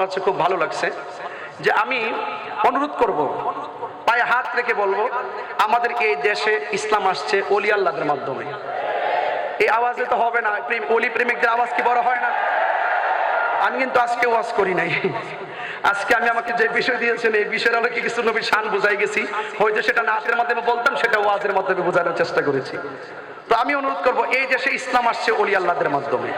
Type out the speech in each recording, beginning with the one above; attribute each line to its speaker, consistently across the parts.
Speaker 1: আমার কাছে খুব ভালো লাগছে যে আমি অনুরোধ করব, পায়ে হাত রেখে বলবো, আমাদেরকে এই দেশে ইসলাম আসছে ওলি আল্লাহদের মাধ্যমে। এই আওয়াজে তো হবে না, ওলি প্রেমিকদের আওয়াজ কি বড় হয় না? আমি কিন্তু আজকে ওয়াজ করি নাই, আজকে আমি আমাকে যে বিষয় দিয়েছেন এই বিষয়ের আলোকে কিছু নবীর শান বুঝাই গেছি। হয়তো সেটা নাচের মাধ্যমে বলতাম, সেটা ওয়াজের মাধ্যমে বোঝানোর চেষ্টা করেছি। তো আমি অনুরোধ করব, এই দেশে ইসলাম আসছে ওলি আল্লাহদের মাধ্যমে।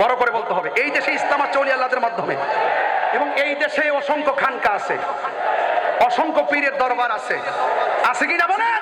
Speaker 1: বড় করে বলতে হবে, এই দেশে ইসলাম আসছে ওলি আল্লাহদের মাধ্যমে। এবং এই দেশে অসংখ্য খানকা আছে, অসংখ্য পীরের দরবার আছে, আছে কি না বলেন?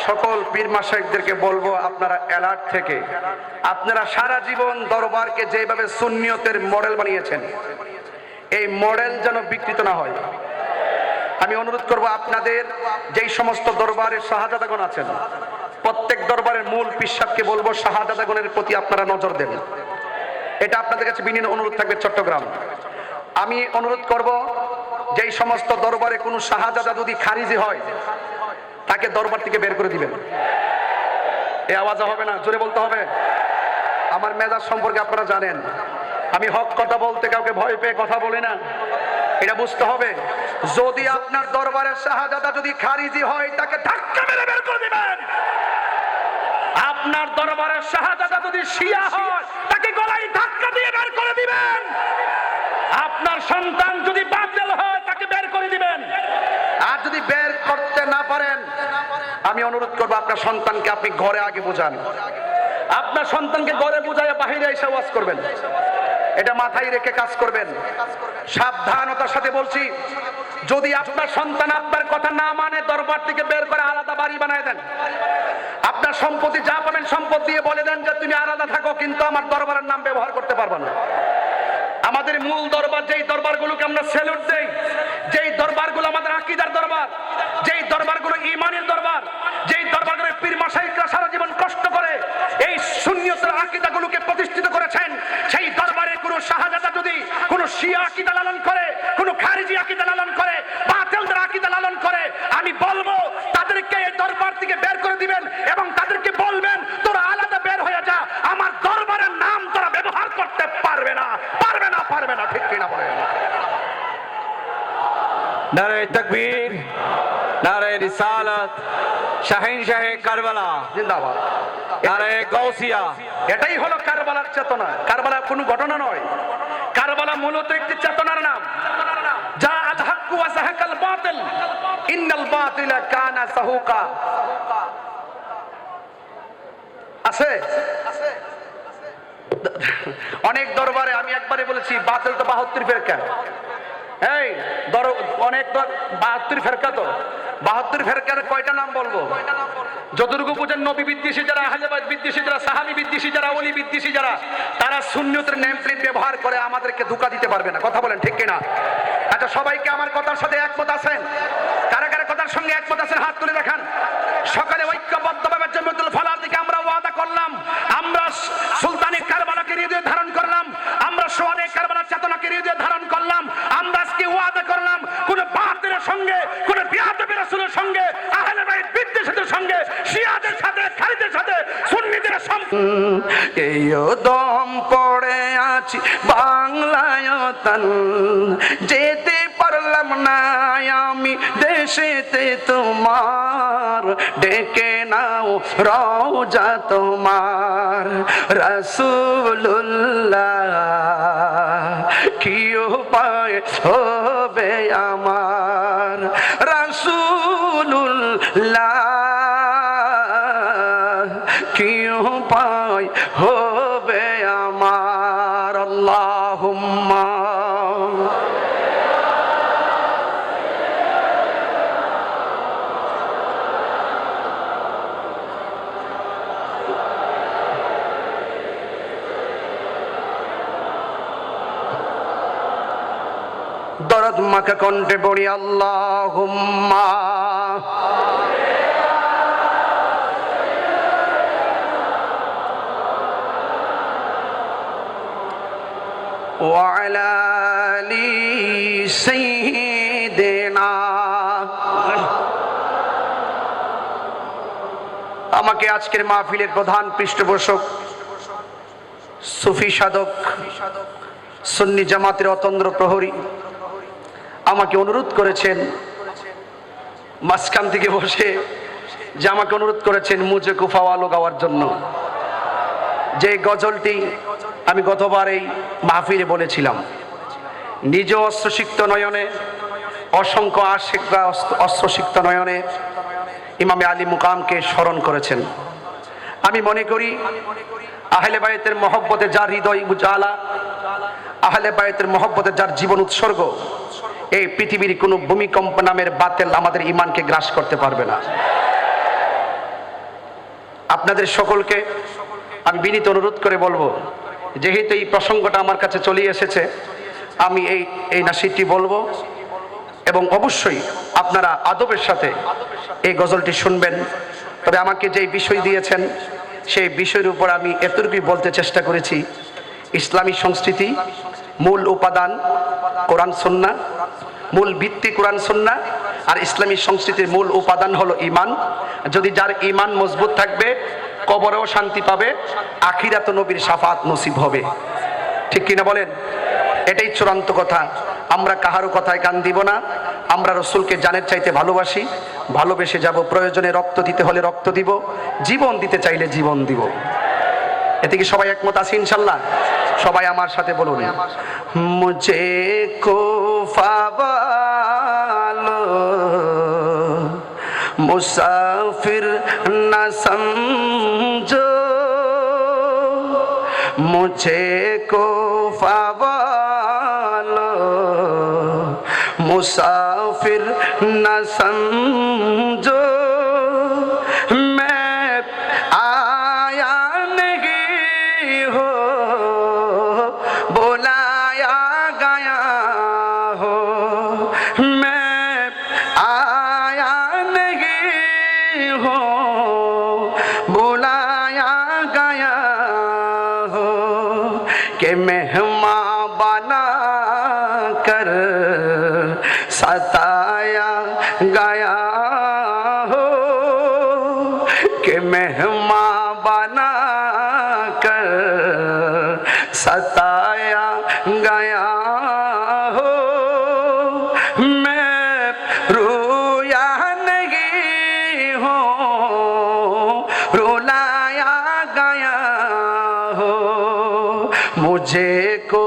Speaker 1: সকল পীর মাশায়েখদেরকে বলবো, আপনারা অ্যালার্ট থেকে আপনারা সারা জীবন দরবারকে যেভাবে সুন্নিয়তের মডেল বানিয়েছেন, এই মডেল যেন বিকৃত না হয়। আমি অনুরোধ করব, আপনাদের যেই সমস্ত দরবারের শাহজাদাগণ আছেন, প্রত্যেক দরবারের মূল পিসাবকে বলবো শাহজাদাগণের প্রতি আপনারা নজর দেন। এটা আপনাদের কাছে বিনীত অনুরোধ থাকবে। চট্টগ্রাম, আমি অনুরোধ করব, যেই সমস্ত দরবারে কোনো শাহজাদা যদি খারিজি হয়, তাকে দরবার থেকে বের করে দিবেন। এই আওয়াজ হবে না, জোরে বলতে হবে। আমার মেজাজ সম্পর্কে আপনারা জানেন, আমি হক কথা বলতে কাউকে ভয় পেয়ে কথা বলি না, এটা বুঝতে হবে। যদি আপনার দরবারের শাহজাদা যদি খারিজি হয়, তাকে ধাক্কা মেরে বের করে দিবেন। আপনার দরবারের শাহজাদা যদি শিয়া হয়, তাকে গলায় ধাক্কা দিয়ে বের করে দিবেন। আপনার সন্তান যদি বাতিল হয়, তাকে বের করে দিবেন। আর যদি বের করতে না পারেন, আমি অনুরোধ করবো, আপনার সন্তানকে আপনি ঘরে আগে বোঝান। আপনার সন্তানকে ঘরে বোঝায় বাহিরে এসে ওয়াজ করবেন, এটা মাথায় রেখে কাজ করবেন। সাবধানতার সাথে বলছি, যদি আপনার সন্তান আপনার কথা না মানে, দরবার থেকে বের করে আলাদা বাড়ি বানায় দেন। আপনার সম্পত্তি যা পাবেন সম্পদ দিয়ে বলে দেন যে তুমি আলাদা থাকো, কিন্তু আমার দরবারের নাম ব্যবহার করতে পারবে না। আমাদের মূল দরবার, যেই দরবারগুলোকে আমরা স্যালুট দেই, যেই দরবারগুলো আমাদের আকীদার দরবার, যেই দরবারগুলো ঈমানের দরবার, যেই দরবারগুলো পীর মাশায়েখরা সারা জীবন কষ্ট করে এই সুন্নিয়তের আকীদাগুলোকে প্রতিষ্ঠিত করেছেন, সেই দরবারে কোনো শাহজাদা যদি কোনো শিয়া আকীদা লালন করে, কোনো খারিজি আকীদা লালন করে, বাতিলদের আকীদা লালন করে, আমি বলবো তাদেরকে এই দরবার থেকে বের করে দিবেন এবং তাদেরকে বলবেন, তোরা আলাদা বের হয়ে যা, আমার দরবারের নাম তোরা ব্যবহার করতে পারবে না, পারবে না, পারবে না। ঠিক কিনা বলেন?
Speaker 2: নারে তাকবীর, নারে রিসালাত, শাহিন শাহে কারবালা
Speaker 1: জিন্দাবাদ,
Speaker 2: নারে গাউসিয়া।
Speaker 1: এটাই হলো কারবালার চেতনা। কারবালা কোনো ঘটনা নয়, কারবালা মূলত একটি চেতনার নাম। যা আল হক ওয়া যাহাকাল বাতিল ইন্নাল বাতিলা কানা যাহুকা। আছে অনেক দরবারে, আমি একবারে বলেছি, বাতিল তো 72 ফেরকা। এই অনেক 72 ফেরকা, তো 72 ফেরকার কয়টা নাম বলবো? যতটুকু বুঝেন, নবী বিদ্বেষী যারা, আহলে বাইত বিদ্বেষী যারা, সাহাবী বিদ্বেষী যারা, ওলি বিদ্বেষী যারা, তারা সুন্নিয়তের নেম প্লেট ব্যবহার করে আমাদেরকে ধোঁকা দিতে পারবে না। কথা বলেন ঠিক কিনা? আচ্ছা, সবাইকে আমার কথার সাথে একমত আছেন? কারা কারা কথার সঙ্গে একমত আছেন হাত তুলে দেখান। সকালে ঐক্যবদ্ধভাবে জামিয়াতুল ফালাহ থেকে আমরা ওয়াদা করলাম, আমরা সুলতানে কারবালাকে হৃদয়ে ধারণ করলাম, আমরা সোহানে কারবালার চেতনাকে হৃদয়ে ধারণ করলাম। আমরা আজকে ওয়াদা করলাম, কোন বাতিলের সঙ্গে, কোন বিয়াদবি রাসূলের সঙ্গে, আহলে বাইত বিদ্বেষীদের সঙ্গে, শিয়াদের সাথে, খারিজের সাথে, সুন্নিদের এই দম পড়ে আছি বাংলায় তান, যেতে পারলাম না আমি দেশেতে তোমার, ডেকে নাও রওজা তোমার রাসূলুল্লাহ, কি উপায় হবে আমার রাসূলুল্লাহ, কি উপায় হবে আমার। আল্লাহুম্মা দরদ মাখা কণ্ঠে পড়ি আল্লাহুম্মা ওয়া আলা আলি সাইয়্যিদিনা। আমাকে আজকের মাহফিলের প্রধান পৃষ্ঠপোষক, সুফি সাধক, সুন্নি জামাতের অতন্দ্র প্রহরী আমাকে অনুরোধ করেছেন মাঝখান থেকে বসে, যে আমাকে অনুরোধ করেছেন মুঝে কুফাওয়ালো গাওয়ার জন্য। যে গজলটি আমি গতবার এই মাহফিলে বলেছিলাম, নিজ অস্ত্রসিক্ত নয়নে অসংখ্য আশিকরা অস্ত্রসিক্ত নয়নে ইমামে আলী মুকামকে স্মরণ করেছেন। আমি মনে করি আহলে বায়তের মহব্বতে যার হৃদয় উজালা, আহলে বায়তের মহব্বতে যার জীবন উৎসর্গ, এই পৃথিবীর কোনো ভূমিকম্প নামের বাতিল আমাদের ঈমানকে গ্রাস করতে পারবে না। আপনাদের সকলকে আমি বিনীত অনুরোধ করে বলবো, যেহেতু এই প্রসঙ্গটা আমার কাছে চলে এসেছে, আমি এই নাসিদটি বলবো এবং অবশ্যই আপনারা আদবের সাথে এই গজলটি শুনবেন। তবে আমাকে যেই বিষয় দিয়েছেন সেই বিষয়ের উপর আমি এতটুকুই বলতে চেষ্টা করেছি, ইসলামী সংস্কৃতি মূল উপাদান কোরআন সুন্নাহ, মূল ভিত্তি কোরআন সুন্নাহ, আর ইসলামী সংস্কৃতির মূল উপাদান হলো ঈমান। যদি যার ঈমান মজবুত থাকবে কবরেও শান্তি পাবে, আখিরাতে নবীর শাফাত নসিব হবে। ঠিক কিনা বলেন? এটাই চূড়ান্ত কথা। আমরা কাহারও কথায় কান দিব না। আমরা রসুলকে জানের চাইতে ভালোবাসি, ভালোবেসে যাব। প্রয়োজনে রক্ত দিতে হলে রক্ত দিব, জীবন দিতে চাইলে জীবন দিব। এতে কি সবাই একমত আছি ইনশাল্লাহ? সবাই আমার সাথে বলুন, মুঝে কুফাওয়ালো মুসাফির না সমঝো, মুঝে কুফাওয়ালো মুসাফির না সমঝো, मैं आया नहीं हो बुलाया गया हो, मैं आया नहीं हो बुलाया गया हो, कि मेहमान बना कर सताया गया हो, कि मेहमान बना कर सताया गया हो, मैं रोया नहीं हूँ रुलाया गया हो, मुझे को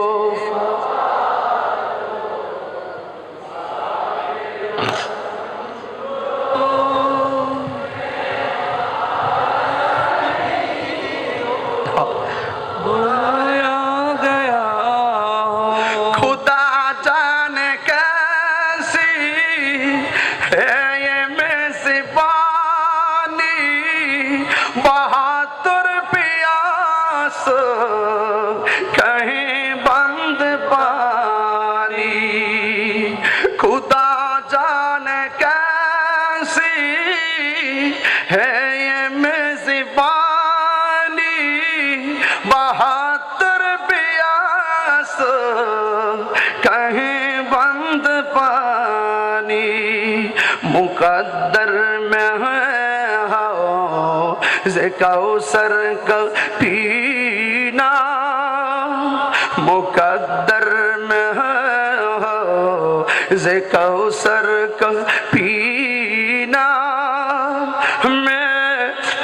Speaker 2: बुलाया गया
Speaker 1: खुदा जाने कैसी है ये मेज़बानी, बहादुर प्यास कहीं बंद पानी, खुदा जाने कैसी है ये मेज़बानी, बहादुर प्यास कहीं बंद पानी, मुकद्दर में है हौज़ कौसर का पीना, मुकद्दर में है हौज़ कौसर का पीना, मैं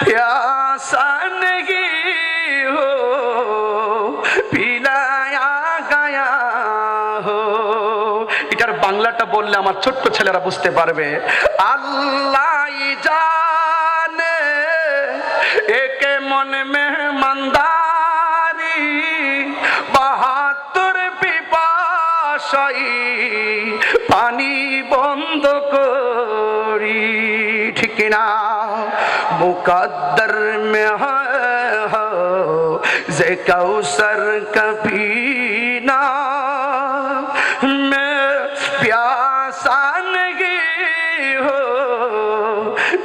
Speaker 1: प्यासा नहीं हो पिलाया गया हो। এটার বাংলাটা বললে আমার ছোট্ট ছেলেরা বুঝতে পারবে। আল্লাহ জানে একে মন মেহমানদারি, বাহাদুর পিপাসাই পানি বন্ধ করি, ঠিক না? मुकद्दर में है जे कौसर का पीना, मैं प्यासा नहीं हो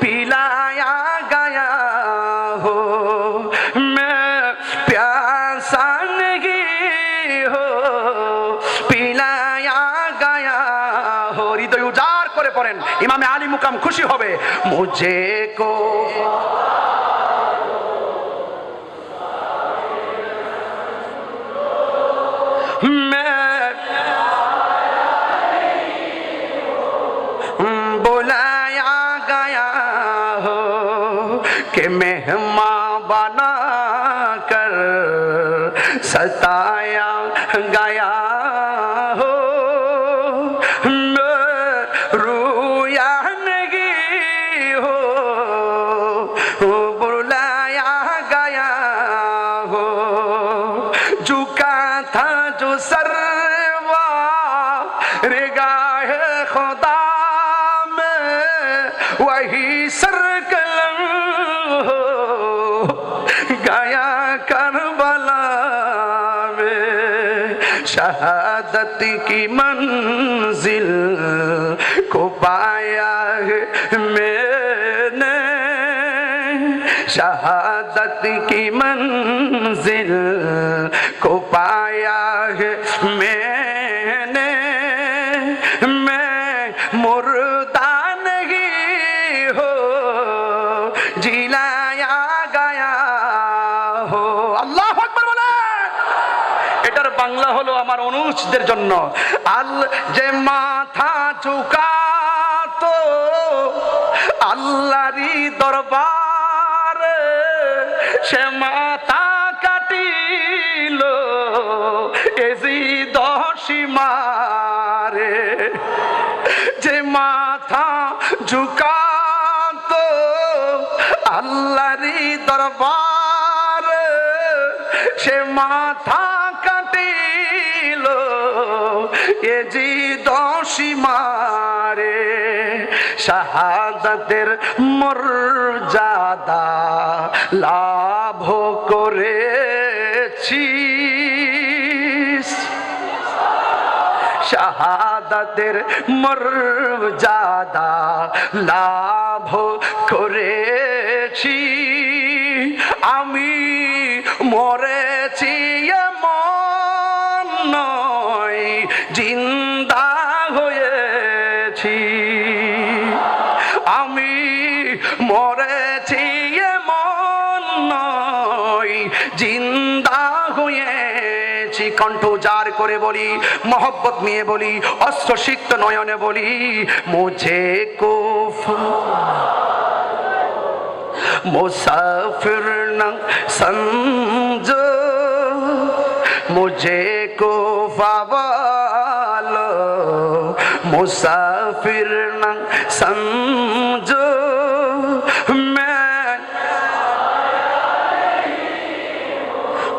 Speaker 1: पिलाया गया हो, मैं प्यासा नहीं हो पिलाया गया हो। হৃদয় উজাড় করে পড়েন, ইমামে আলী মুকাম খুশি হবে। মুঝে কো मैं कि मेहमान बना कर सताया गया हो, रोया नहीं हो, बुलाया गया हो, झुका था जो सरवा रिगाह खुदा में वही सरकलम हो गया करबला में, शहादत की मंजिल को पाया है मैंने, शहादत की मंजिल को पाया है मैंने, मैं मुर्दा नहीं हो जिलाया गया हो। আল্লাহু আকবার বলে। এটার বাংলা হলো আমার অনুজদের জন্য, আল যে মাথা ঝুকাতো আল্লাহরই দরবারে, সে মাথা কাটিল এজিদ সীমারে, যে মাথা ঝুকাতো আল্লাহরই দরবারে, সে মাথা কাটিল এজিদ সীমারে, শাহাদাতের মর্যাদা লাভ করেছি, শাহাদাতের মর্যাদা লাভ করেছি, আমি মরেছি এমন নয় জিন্দা হয়েছি, আমি মরেছি এমন নয় জিন্দা হয়েছি। কণ্ঠ জার করে বলি, মহব্বত নিয়ে বলি, অস্ত্র সিক্ত নয়নে বলি, মুঝে কুফা मुसाफिर न समझो, मुझे को वालो मुसाफिर न समझो, मैं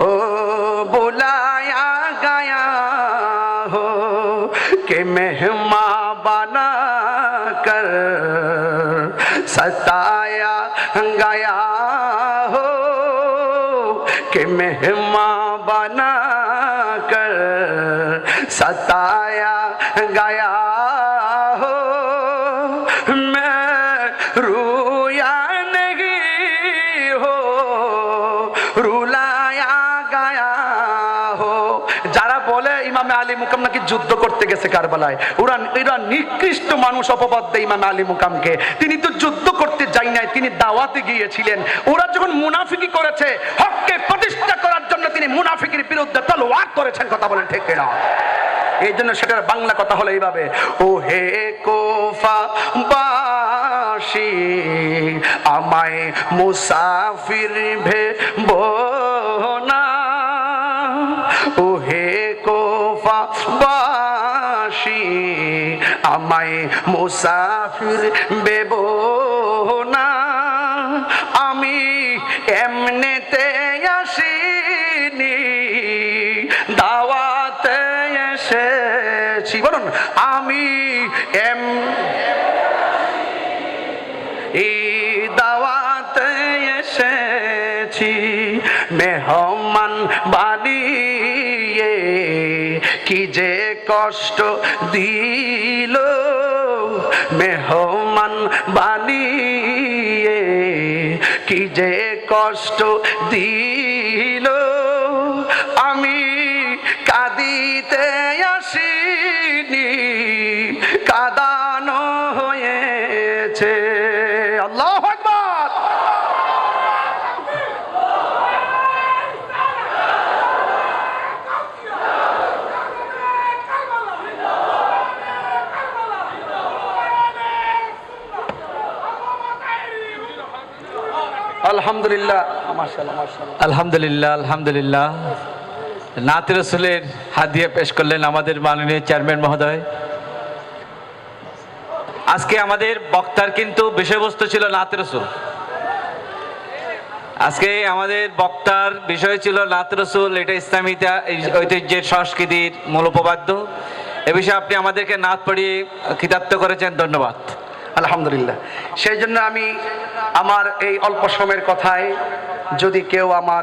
Speaker 1: ओ बुलाया गया हो कि मेहमान बना कर सताया गया हो, कि मेहमान बना कर सताया गया हो, मैं रोया नहीं हो रुलाया गया हो। যারা বলে ইমামে আলী মুকাম নাকি যুদ্ধ করতে গেছে কারবালায়, এরা নিকৃষ্ট মানুষ অপবাদ দেয় ইমামে আলী মুকামকে। তিনি তো যুদ্ধ করতে যাই নাই, তিনি দাওয়াতে গিয়েছিলেন। ওরা যখন মুনাফিকি করেছে, হককে প্রতিষ্ঠা করার জন্য তিনি মুনাফিকের বিরুদ্ধে তলোয়ার করেছেন। কথা বলেন ঠিক কিনা? এই জন্য সেটার বাংলা কথা হলো এইভাবে, ও হে কোফা বাসী আমায় মুসাফির ভেবো না, ও হে কোফা বাসী আমায় মুসাফির ভেবো না, আমি এমনিতে আসিনি দাওয়াতে এসেছি। বলুন, আমি এই দাওয়াতে এসেছি, মেহমান বানিয়ে কি যে কষ্ট দিল, মেহমান বানিয়ে কি যে কষ্ট দিল, আমি কাঁদিতে আসিনি কাঁদানো হয়েছে। আল্লাহু আকবার। আলহামদুলিল্লাহ, মাশাআল্লাহ মাশাআল্লাহ।
Speaker 2: আলহামদুলিল্লাহ আলহামদুলিল্লাহ। নাত রসুলের হাদিয়া পেশ করলেন আমাদের মাননীয় চেয়ারম্যান মহোদয়। আজকে আমাদের বক্তার কিন্তু বিষয়বস্তু ছিল নাত রসুল। আজকে আমাদের বক্তার বিষয় ছিল নাত রসুল, এটা ইসলামী ঐতিহ্যের সংস্কৃতির মূল উপপাদ্য। এ বিষয়ে আপনি আমাদেরকে নাত পড়িয়ে কৃতার্থ করেছেন, ধন্যবাদ।
Speaker 1: আলহামদুলিল্লাহ। সেই জন্য আমি আমার এই অল্প সময়ের কথায় যদি কেউ আমার